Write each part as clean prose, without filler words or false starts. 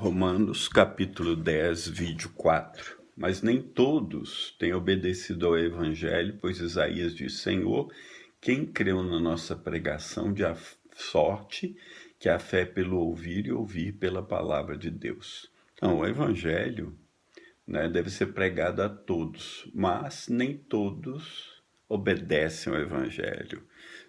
Romanos capítulo 10, vídeo 4. Mas nem todos têm obedecido ao Evangelho, pois Isaías diz: Senhor, quem creu na nossa pregação de a sorte que a fé é pelo ouvir e ouvir pela palavra de Deus. Então, o Evangelho, deve ser pregado a todos, mas nem todos obedecem ao Evangelho.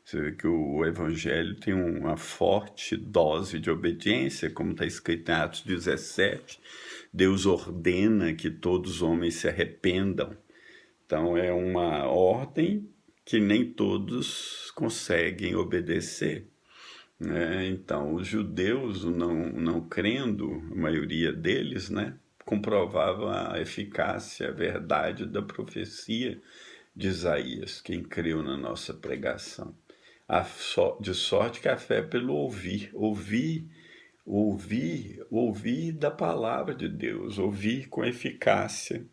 Você vê que o Evangelho tem uma forte dose de obediência, como está escrito em Atos 17. Deus ordena que todos os homens se arrependam. Então, é uma ordem que nem todos conseguem obedecer. Então, os judeus, não crendo, a maioria deles, comprovava a eficácia, a verdade da profecia de Isaías, quem creu na nossa pregação. De sorte que a fé é pelo ouvir da palavra de Deus, ouvir com eficácia.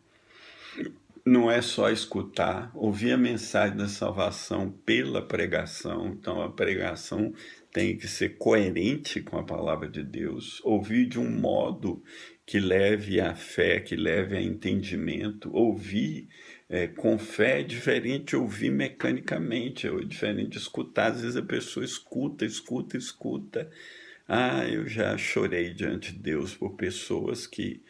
Não é só escutar, ouvir a mensagem da salvação pela pregação. Então, a pregação tem que ser coerente com a palavra de Deus, ouvir de um modo que leve à fé, que leve a entendimento. Ouvir com fé é diferente de ouvir mecanicamente, é diferente de escutar. Às vezes a pessoa escuta. Eu já chorei diante de Deus por pessoas que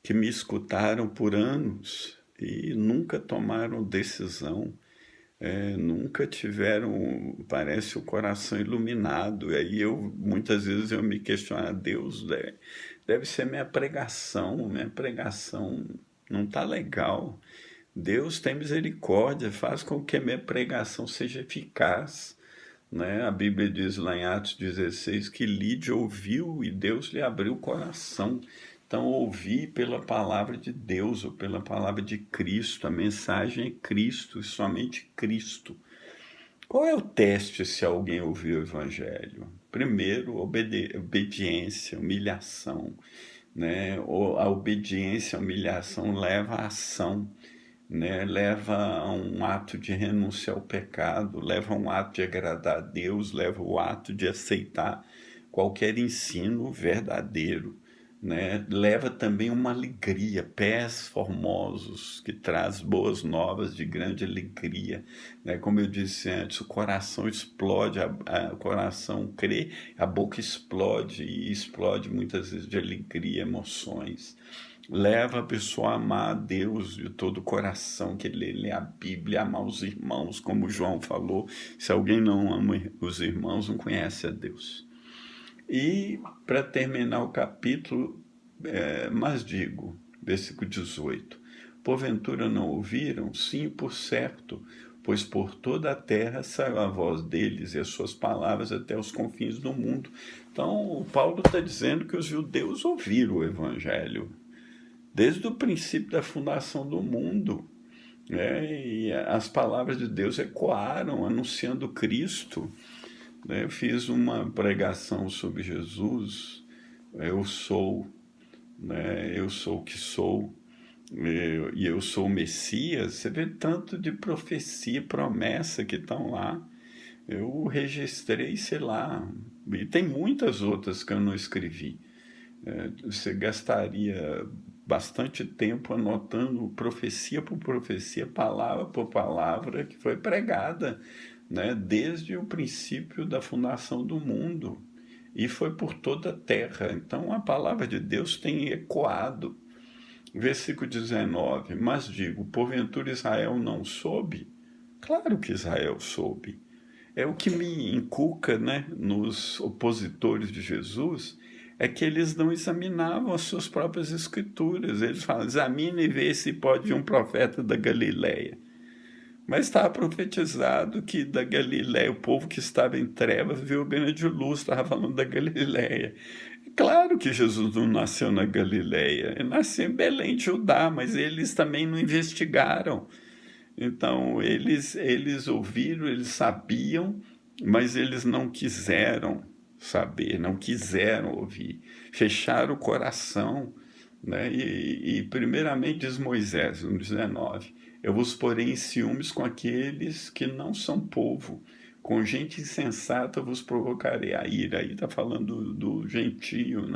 me escutaram por anos e nunca tomaram decisão, nunca tiveram, parece, o coração iluminado. E aí muitas vezes eu me questiono: Deus, deve ser minha pregação não está legal. Deus tem misericórdia, faz com que a minha pregação seja eficaz. A Bíblia diz lá em Atos 16 que Lídia ouviu e Deus lhe abriu o coração. Então, ouvir pela palavra de Deus ou pela palavra de Cristo. A mensagem é Cristo e somente Cristo. Qual é o teste se alguém ouviu o Evangelho? Primeiro, obediência, humilhação. A obediência, a humilhação leva à ação. Leva a um ato de renúncia ao pecado, leva a um ato de agradar a Deus, leva o ato de aceitar qualquer ensino verdadeiro. Leva também uma alegria, pés formosos, que traz boas novas de grande alegria. Como eu disse antes, o coração explode, o coração crê, a boca explode, e explode muitas vezes de alegria, emoções. Leva a pessoa a amar a Deus de todo o coração, que lê a Bíblia, amar os irmãos, como João falou. Se alguém não ama os irmãos, não conhece a Deus. E, para terminar o capítulo, mas digo, versículo 18: porventura não ouviram? Sim, por certo, pois por toda a terra saiu a voz deles e as suas palavras até os confins do mundo. Então, o Paulo está dizendo que os judeus ouviram o Evangelho desde o princípio da fundação do mundo. E as palavras de Deus ecoaram, anunciando Cristo. Eu fiz uma pregação sobre Jesus: eu sou o que sou, e eu sou o Messias. Você vê tanto de profecia, promessa que estão lá. Eu registrei, sei lá, e tem muitas outras que eu não escrevi. Você gastaria bastante tempo anotando profecia por profecia, palavra por palavra, que foi pregada, desde o princípio da fundação do mundo, e foi por toda a terra. Então a palavra de Deus tem ecoado. Versículo 19: mas digo, porventura Israel não soube? Claro que Israel soube. É o que me inculca, nos opositores de Jesus, é que eles não examinavam as suas próprias escrituras. Eles falam: examine e vê se pode vir um profeta da Galileia. Mas estava profetizado que da Galileia, o povo que estava em trevas viu grande luz. Estava falando da Galileia. Claro que Jesus não nasceu na Galileia, ele nasceu em Belém de Judá, mas eles também não investigaram. Então, eles ouviram, eles sabiam, mas eles não quiseram saber, não quiseram ouvir, fecharam o coração. E primeiramente diz Moisés, no 19: eu vos porei em ciúmes com aqueles que não são povo, com gente insensata vos provocarei a ira. Aí está falando do gentio,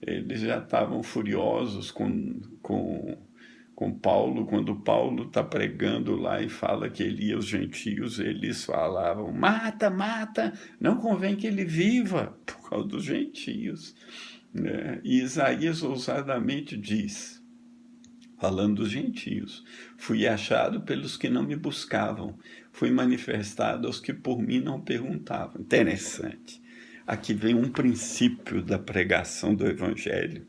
eles já estavam furiosos com Paulo. Quando Paulo está pregando lá e fala que ele ia aos gentios, eles falavam: mata, mata, não convém que ele viva, por causa dos gentios, né? E Isaías ousadamente diz, falando dos gentios: fui achado pelos que não me buscavam, fui manifestado aos que por mim não perguntavam. Interessante. Aqui vem um princípio da pregação do evangelho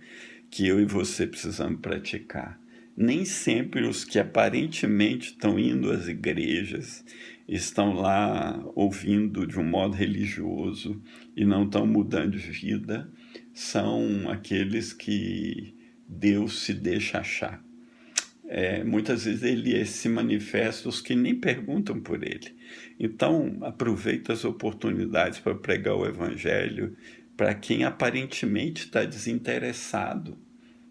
que eu e você precisamos praticar. Nem sempre os que aparentemente estão indo às igrejas, estão lá ouvindo de um modo religioso e não estão mudando de vida, são aqueles que Deus se deixa achar. Muitas vezes ele se manifesta os que nem perguntam por ele. Então, aproveita as oportunidades para pregar o evangelho para quem aparentemente está desinteressado,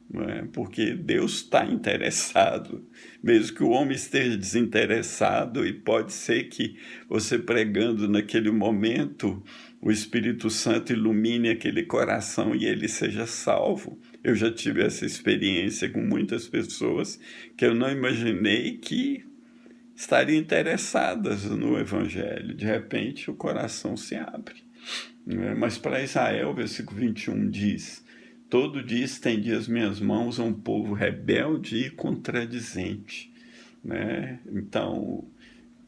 não é? Porque Deus está interessado, mesmo que o homem esteja desinteressado, e pode ser que você pregando naquele momento, o Espírito Santo ilumine aquele coração e ele seja salvo. Eu já tive essa experiência com muitas pessoas que eu não imaginei que estariam interessadas no Evangelho. De repente, o coração se abre. Mas para Israel, versículo 21 diz: todo dia estendi as minhas mãos a um povo rebelde e contradizente. Né? Então,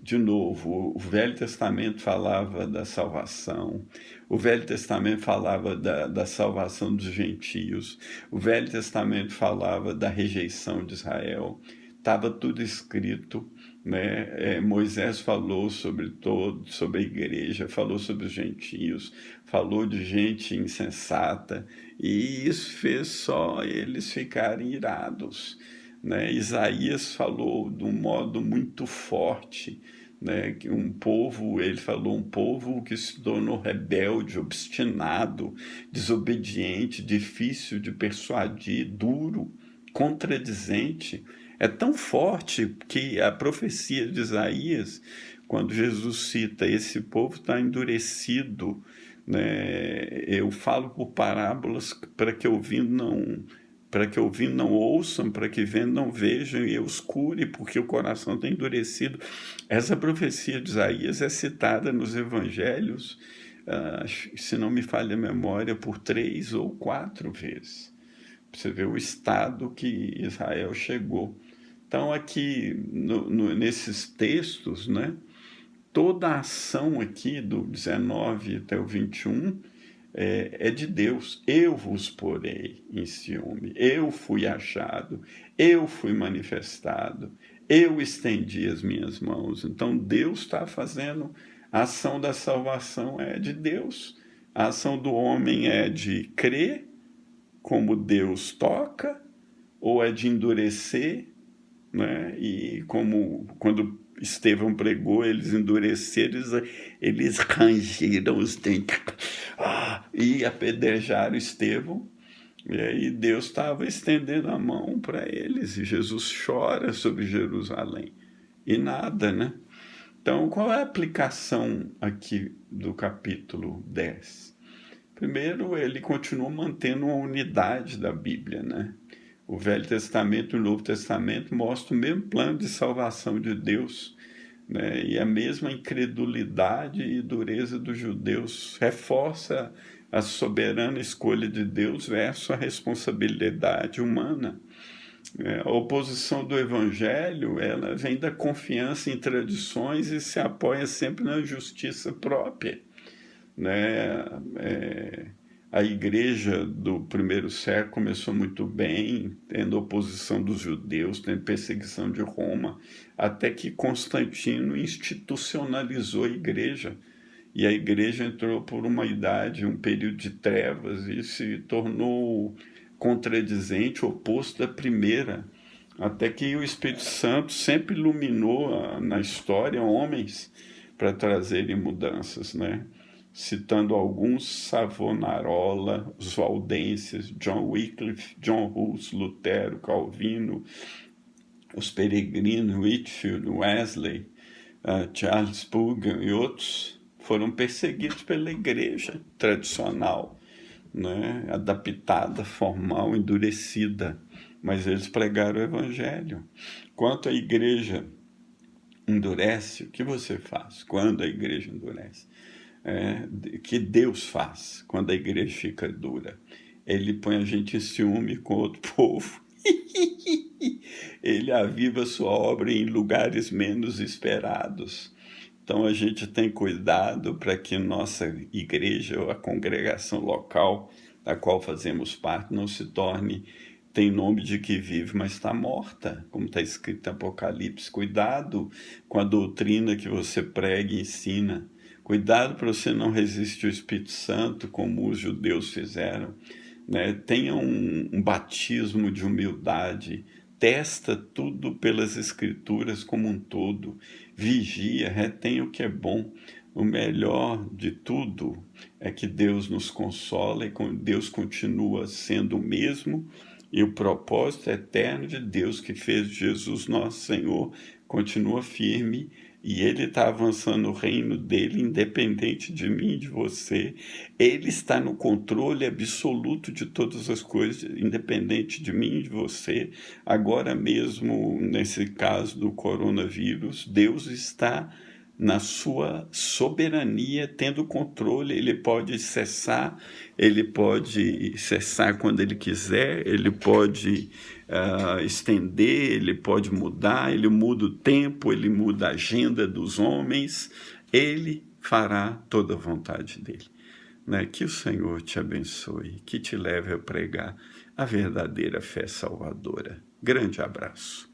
de novo, o Velho Testamento falava da salvação, o Velho Testamento falava da salvação dos gentios, o Velho Testamento falava da rejeição de Israel, estava tudo escrito, né? Moisés falou sobre a igreja, falou sobre os gentios, falou de gente insensata, e isso fez só eles ficarem irados, né? Isaías falou de um modo muito forte, né? Que ele falou, um povo que se tornou rebelde, obstinado, desobediente, difícil de persuadir, duro, contradizente. É tão forte que a profecia de Isaías, quando Jesus cita: esse povo está endurecido, né? Eu falo por parábolas para que ouvindo não ouçam, para que vendo não vejam, e eu os cure, porque o coração está endurecido. Essa profecia de Isaías é citada nos evangelhos, se não me falha a memória, por 3 ou 4 vezes. Você vê o estado que Israel chegou. Então, aqui, nesses textos, né, toda a ação aqui, do 19 até o 21, é de Deus. Eu vos porei em ciúme, eu fui achado, eu fui manifestado, eu estendi as minhas mãos. Então, Deus está fazendo, a ação da salvação é de Deus. A ação do homem é de crer, como Deus toca, ou é de endurecer, né? E como quando Estevão pregou, eles endureceram, eles rangeram os dentes e apedrejaram Estevão. E aí Deus estava estendendo a mão para eles, e Jesus chora sobre Jerusalém. E nada, né? Então, qual é a aplicação aqui do capítulo 10? Primeiro, ele continua mantendo uma unidade da Bíblia, né? O Velho Testamento e o Novo Testamento mostram o mesmo plano de salvação de Deus, né? E a mesma incredulidade e dureza dos judeus reforça a soberana escolha de Deus versus a responsabilidade humana. A oposição do Evangelho, ela vem da confiança em tradições e se apoia sempre na justiça própria, né? A igreja do primeiro século começou muito bem, tendo oposição dos judeus, tendo perseguição de Roma, até que Constantino institucionalizou a igreja. E a igreja entrou por uma idade, um período de trevas, e se tornou contradizente, oposto da primeira, até que o Espírito Santo sempre iluminou na história homens para trazerem mudanças, né? Citando alguns: Savonarola, os Valdenses, John Wycliffe, John Hus, Lutero, Calvino, os peregrinos, Whitefield, Wesley, Charles Spurgeon e outros foram perseguidos pela igreja tradicional, né, adaptada, formal, endurecida, mas eles pregaram o evangelho. Quanto à igreja endurece, o que você faz quando a igreja endurece? Que Deus faz quando a igreja fica dura? Ele põe a gente em ciúme com outro povo. Ele aviva sua obra em lugares menos esperados. Então a gente tem cuidado para que nossa igreja ou a congregação local da qual fazemos parte não se torne, tem nome de que vive, mas está morta, como está escrito em Apocalipse. Cuidado com a doutrina que você prega e ensina. Cuidado para você não resistir ao Espírito Santo, como os judeus fizeram. Né? Tenha um batismo de humildade. Testa tudo pelas Escrituras como um todo. Vigia, retém o que é bom. O melhor de tudo é que Deus nos consola e Deus continua sendo o mesmo, e o propósito eterno de Deus que fez Jesus nosso Senhor continua firme, e Ele está avançando o reino dele, independente de mim e de você. Ele está no controle absoluto de todas as coisas, independente de mim e de você. Agora mesmo, nesse caso do coronavírus, Deus está na sua soberania, tendo controle. Ele pode cessar quando ele quiser, ele pode estender, ele pode mudar, ele muda o tempo, ele muda a agenda dos homens, ele fará toda a vontade dele. Né? Que o Senhor te abençoe, que te leve a pregar a verdadeira fé salvadora. Grande abraço.